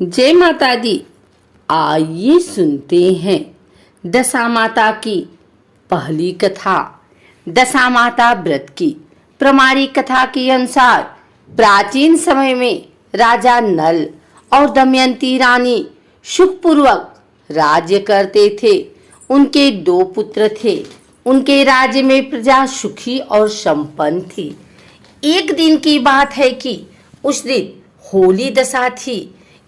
जय माता दी। आइए सुनते हैं दशा माता की पहली कथा। दशा माता व्रत की प्रमाणिक कथा के अनुसार प्राचीन समय में राजा नल और दमयंती रानी सुखपूर्वक राज्य करते थे। उनके 2 पुत्र थे। उनके राज्य में प्रजा सुखी और संपन्न थी। एक दिन की बात है कि उस दिन होली दशा थी।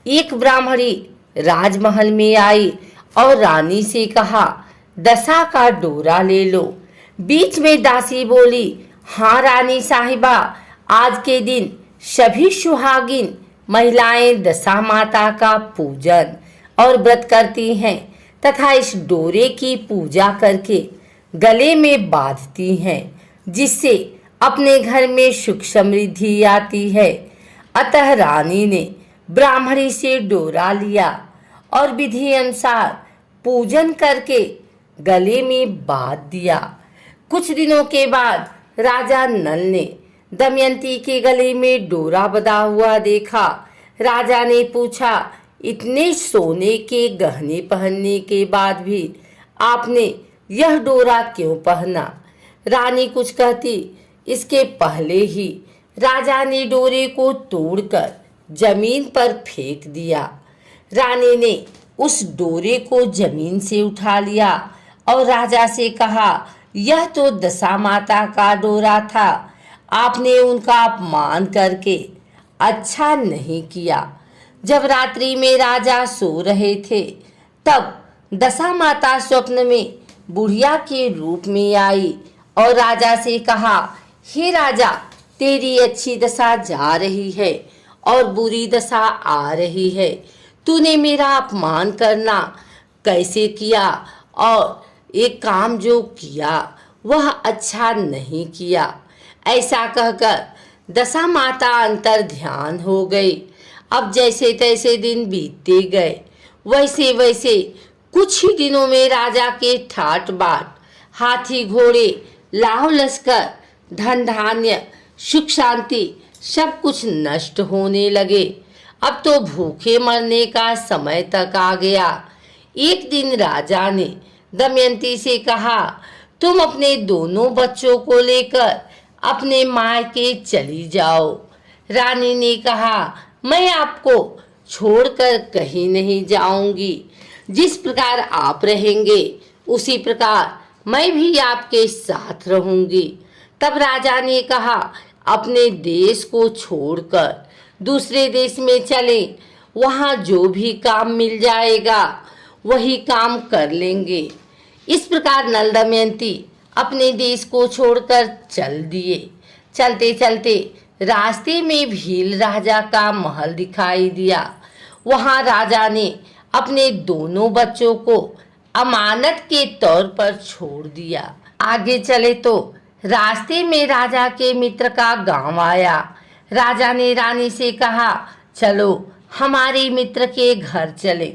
एक ब्राह्मणी राजमहल में आई और रानी से कहा, दशा का डोरा ले लो। बीच में दासी बोली, हाँ रानी साहिबा, आज के दिन सभी सुहागिन महिलाएं दशा माता का पूजन और व्रत करती हैं तथा इस डोरे की पूजा करके गले में बांधती हैं, जिससे अपने घर में सुख समृद्धि आती है। अतः रानी ने ब्राह्मणी से डोरा लिया और विधि अनुसार पूजन करके गले में बांध दिया। कुछ दिनों के बाद राजा नल ने दमयंती के गले में डोरा बंधा हुआ देखा। राजा ने पूछा, इतने सोने के गहने पहनने के बाद भी आपने यह डोरा क्यों पहना? रानी कुछ कहती, इसके पहले ही राजा ने डोरे को तोड़कर जमीन पर फेंक दिया। रानी ने उस डोरे को जमीन से उठा लिया और राजा से कहा, यह तो दशा माता का डोरा था। आपने उनका अपमान करके अच्छा नहीं किया। जब रात्रि में राजा सो रहे थे तब दशा माता स्वप्न में बुढ़िया के रूप में आई और राजा से कहा, हे राजा, तेरी अच्छी दशा जा रही है और बुरी दशा आ रही है। तूने मेरा अपमान करना कैसे किया और एक काम जो किया वह अच्छा नहीं किया। ऐसा कहकर दशा माता अंतर ध्यान हो गई। अब जैसे तैसे दिन बीतते गए, वैसे वैसे कुछ ही दिनों में राजा के ठाट बाट, हाथी घोड़े, लाव लश्कर, धन धान्य, सुख शांति सब कुछ नष्ट होने लगे। अब तो भूखे मरने का समय तक आ गया। एक दिन राजा ने दमयंती से कहा, तुम अपने दोनों बच्चों को लेकर अपने मायके चली जाओ। रानी ने कहा, मैं आपको छोड़कर कहीं नहीं जाऊंगी। जिस प्रकार आप रहेंगे उसी प्रकार मैं भी आपके साथ रहूंगी। तब राजा ने कहा, अपने देश को छोड़कर दूसरे देश में चले, वहां जो भी काम मिल जाएगा वही काम कर लेंगे। इस प्रकार नल दमयंती अपने देश को छोड़कर चल दिए। चलते चलते रास्ते में भील राजा का महल दिखाई दिया। वहां राजा ने अपने दोनों बच्चों को अमानत के तौर पर छोड़ दिया। आगे चले तो रास्ते में राजा के मित्र का गांव आया। राजा ने रानी से कहा, चलो हमारे मित्र के घर चले।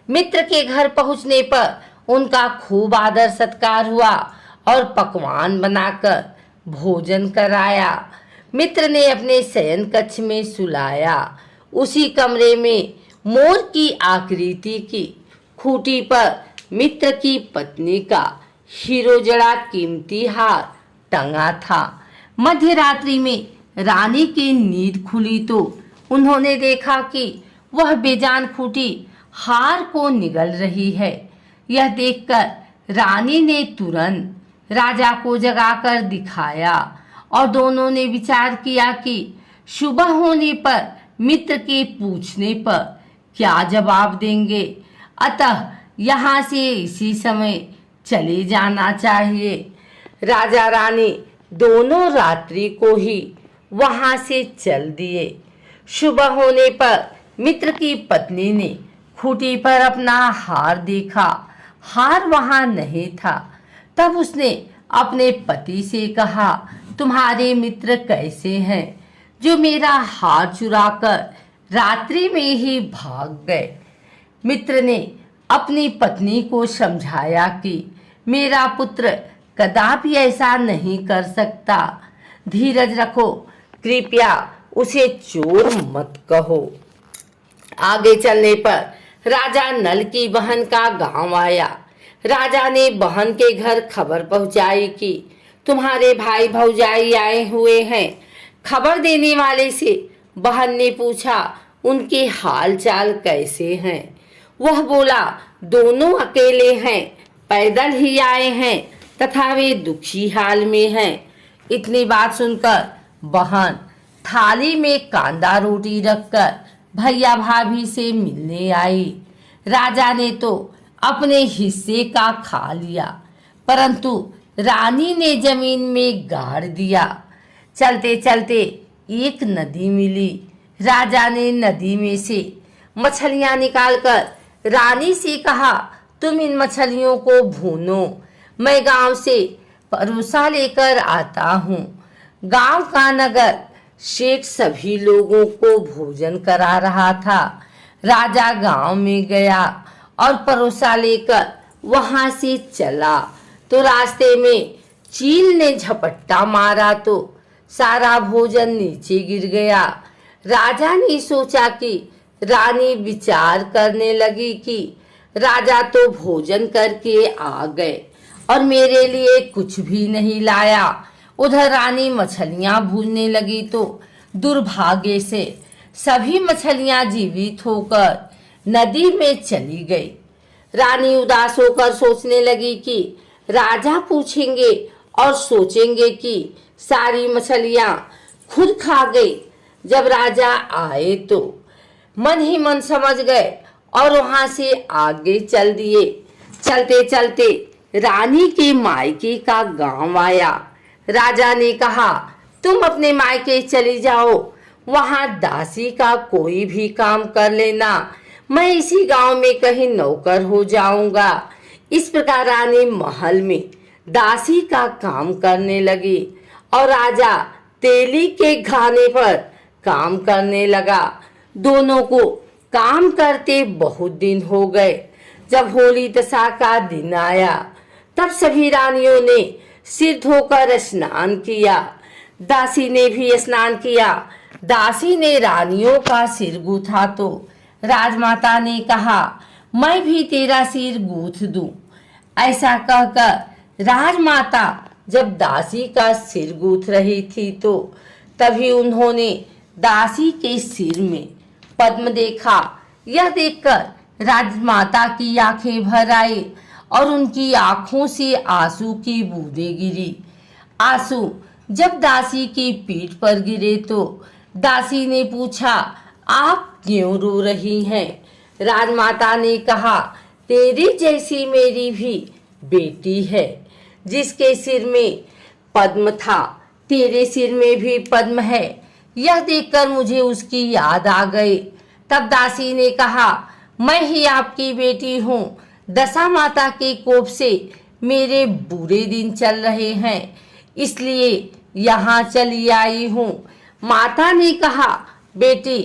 मित्र के घर पहुंचने पर उनका खूब आदर सत्कार हुआ और पकवान बनाकर भोजन कराया। मित्र ने अपने शयन कक्ष में सुलाया। उसी कमरे में मोर की आकृति की खूंटी पर मित्र की पत्नी का हीरो जड़ा कीमती हार टंगा था। मध्य रात्रि में रानी की नींद खुली तो उन्होंने देखा कि वह बेजान खूंटी हार को निगल रही है। यह देखकर रानी ने तुरंत राजा को जगाकर दिखाया और दोनों ने विचार किया कि सुबह होने पर मित्र के पूछने पर क्या जवाब देंगे। अतः यहाँ से इसी समय चले जाना चाहिए। राजा रानी दोनों रात्रि को ही वहां से चल दिए। सुबह होने पर मित्र की पत्नी ने खूंटी पर अपना हार देखा। हार वहां नहीं था। तब उसने अपने पति से कहा, तुम्हारे मित्र कैसे हैं जो मेरा हार चुराकर रात्रि में ही भाग गए? मित्र ने अपनी पत्नी को समझाया कि मेरा पुत्र कदापि ऐसा नहीं कर सकता। धीरज रखो, कृपया उसे चोर मत कहो। आगे चलने पर राजा नल की बहन का गांव आया। राजा ने बहन के घर खबर पहुंचाई कि तुम्हारे भाई भौजाई आए हुए हैं। खबर देने वाले से बहन ने पूछा उनके हाल चाल कैसे हैं। वह बोला दोनों अकेले हैं, पैदल ही आए हैं तथा वे दुखी हाल में हैं। इतनी बात सुनकर बहन थाली में कांदा रोटी रखकर भैया भाभी से मिलने आई। राजा ने तो अपने हिस्से का खा लिया, परंतु रानी ने जमीन में गाड़ दिया। चलते चलते एक नदी मिली। राजा ने नदी में से मछलियां निकालकर रानी से कहा तुम इन मछलियों को भूनो, मैं गांव से परोसा लेकर आता हूँ। गांव का नगर शेख सभी लोगों को भोजन करा रहा था। राजा गांव में गया और परोसा लेकर वहां से चला तो रास्ते में चील ने झपट्टा मारा तो सारा भोजन नीचे गिर गया। राजा ने सोचा कि रानी विचार करने लगी कि राजा तो भोजन करके आ गए और मेरे लिए कुछ भी नहीं लाया। उधर रानी मछलियां भूनने लगी तो दुर्भाग्य से सभी मछलियां जीवित होकर नदी में चली गई। रानी उदास होकर सोचने लगी कि राजा पूछेंगे और सोचेंगे कि सारी मछलियां खुद खा गई। जब राजा आए तो मन ही मन समझ गए और वहां से आगे चल दिए। चलते चलते रानी के मायके का गांव आया। राजा ने कहा तुम अपने मायके चली जाओ, वहां दासी का कोई भी काम कर लेना, मैं इसी गांव में कहीं नौकर हो जाऊंगा। इस प्रकार रानी महल में दासी का काम करने लगी और राजा तेली के घाने पर काम करने लगा। दोनों को काम करते बहुत दिन हो गए। जब होली दशा का दिन आया तब सभी रानियों ने सिर धोकर स्नान किया। दासी ने भी स्नान किया। दासी ने रानियों का सिर गूथा तो राजमाता ने कहा मैं भी तेरा सिर गूथ दूं। ऐसा कहकर राजमाता जब दासी का सिर गूथ रही थी तो तभी उन्होंने दासी के सिर में पद्म देखा। यह देखकर राजमाता की आंखें भर आई और उनकी आंखों से आंसू की बूंदें गिरी। आंसू जब दासी की पीठ पर गिरे तो दासी ने पूछा आप क्यों रो रही हैं? राजमाता ने कहा तेरी जैसी मेरी भी बेटी है जिसके सिर में पद्म था, तेरे सिर में भी पद्म है। यह देखकर मुझे उसकी याद आ गई। तब दासी ने कहा मैं ही आपकी बेटी हूँ। दशा माता के कोप से मेरे बुरे दिन चल रहे हैं, इसलिए यहाँ चली आई हूँ। माता ने कहा बेटी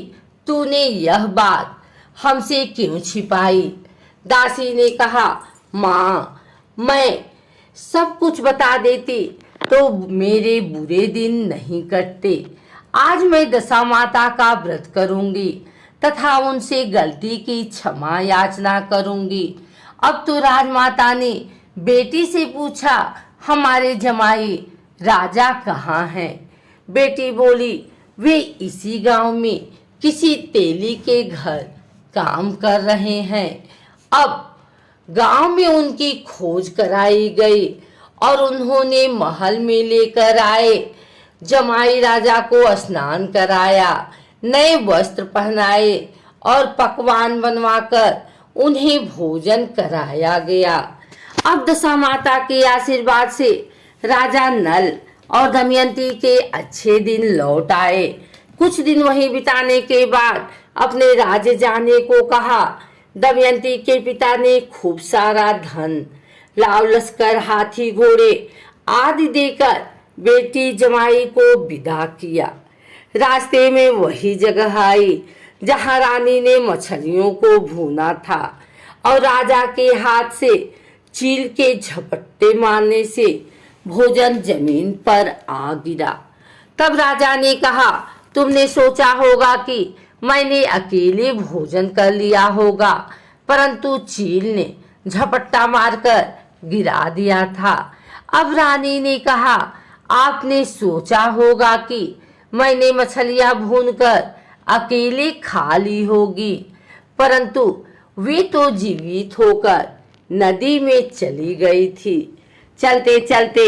तूने यह बात हमसे क्यों छिपाई? दासी ने कहा माँ मैं सब कुछ बता देती तो मेरे बुरे दिन नहीं कटते। आज मैं दशा माता का व्रत करूंगी तथा उनसे गलती की क्षमा याचना करूंगी। अब तो राजमाता ने बेटी से पूछा हमारे जमाई राजा कहाँ हैं? बेटी बोली वे इसी गांव में किसी तेली के घर काम कर रहे हैं। अब गांव में उनकी खोज कराई गई और उन्होंने महल में लेकर आए। जमाई राजा को स्नान कराया, नए वस्त्र पहनाए और पकवान बनवाकर उन्हें भोजन कराया गया। अब दशा माता के आशीर्वाद से राजा नल और दमयंती के अच्छे दिन लौट आए। कुछ दिन वहीं बिताने के बाद अपने राज्य जाने को कहा। दमयंती के पिता ने खूब सारा धन, लाव लश्कर, हाथी घोड़े आदि देकर बेटी जमाई को विदा किया। रास्ते में वही जगह आई जहां रानी ने मछलियों को भूना था और राजा के हाथ से चील के झपट्टे मारने से भोजन जमीन पर आ गिरा। तब राजा ने कहा तुमने सोचा होगा कि मैंने अकेले भोजन कर लिया होगा, परंतु चील ने झपट्टा मारकर गिरा दिया था। अब रानी ने कहा, आपने सोचा होगा कि मैंने मछलियां भूनकर अकेले खा ली होगी, परंतु वे तो जीवित होकर नदी में चली गई थी। चलते चलते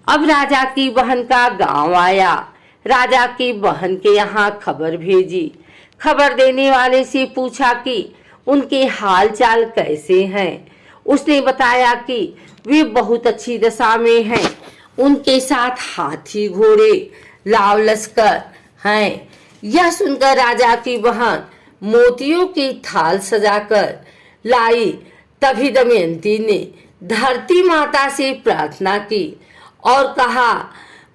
अब राजा की बहन का गांव आया। राजा की बहन के यहाँ खबर भेजी। खबर देने वाले से पूछा कि उनके हाल चाल कैसे हैं। उसने बताया कि वे बहुत अच्छी दशा में हैं। उनके साथ हाथी घोड़े लाव लश्कर हैं। यह सुनकर राजा की बहन मोतियों की थाल सजाकर लाई। तभी दमयंती ने धरती माता से प्रार्थना की और कहा,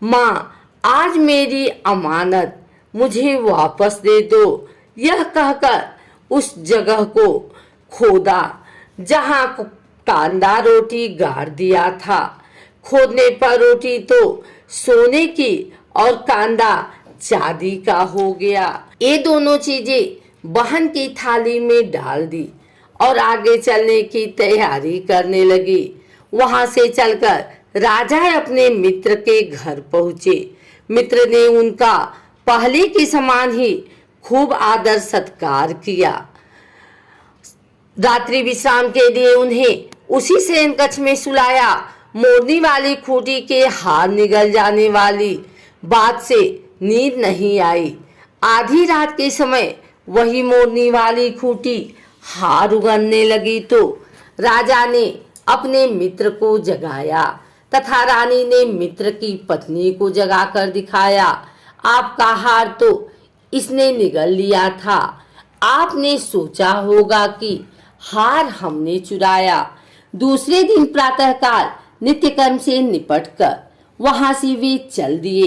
माँ, आज मेरी अमानत मुझे वापस दे दो। यह कहकर उस जगह को खोदा जहाँ कांदा रोटी गाड़ दिया था। खोदने पर रोटी तो सोने की और कांदा चांदी का हो गया। ये दोनों चीजें बहन की थाली में डाल दी और आगे चलने की तैयारी करने लगी। वहां से चलकर राजा अपने मित्र के घर पहुंचे। मित्र ने उनका पहले के समान ही खूब आदर सत्कार किया। रात्रि विश्राम के लिए उन्हें उसी शयन कक्ष में सुलाया। मोरनी वाली खूंटी के हार निगल जाने वाली बात से नींद नहीं आई। आधी रात के समय वही मोरनी वाली खूंटी हार उगलने लगी तो राजा ने अपने मित्र को जगाया तथा रानी ने मित्र की पत्नी को जगाकर दिखाया। आपका हार तो इसने निगल लिया था। आपने सोचा होगा कि हार हमने चुराया। दूसरे दिन प्रातःकाल नित्यकर्म से निपटकर वहां से वे चल दिए।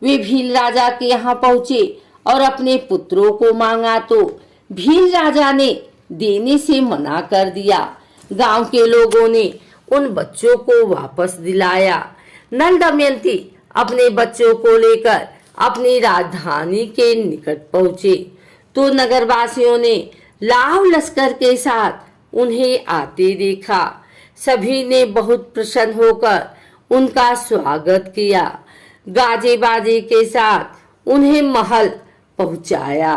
वे भील राजा के यहाँ पहुंचे और अपने पुत्रों को मांगा तो भील राजा ने देने से मना कर दिया। गांव के लोगों ने उन बच्चों को वापस दिलाया। नल दमयंती अपने बच्चों को लेकर अपनी राजधानी के निकट पहुंचे तो नगरवासियों ने लाव लश्कर के साथ उन्हें आते देखा। सभी ने बहुत प्रसन्न होकर उनका स्वागत किया। गाजे बाजे के साथ उन्हें महल पहुंचाया।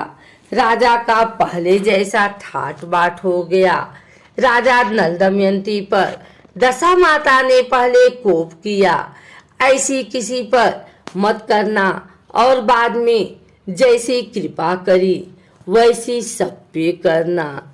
राजा का पहले जैसा ठाट बाट हो गया। राजा नल दमयंती पर दशा माता ने पहले कोप किया, ऐसी किसी पर मत करना, और बाद में जैसी कृपा करी वैसी सब पे करना।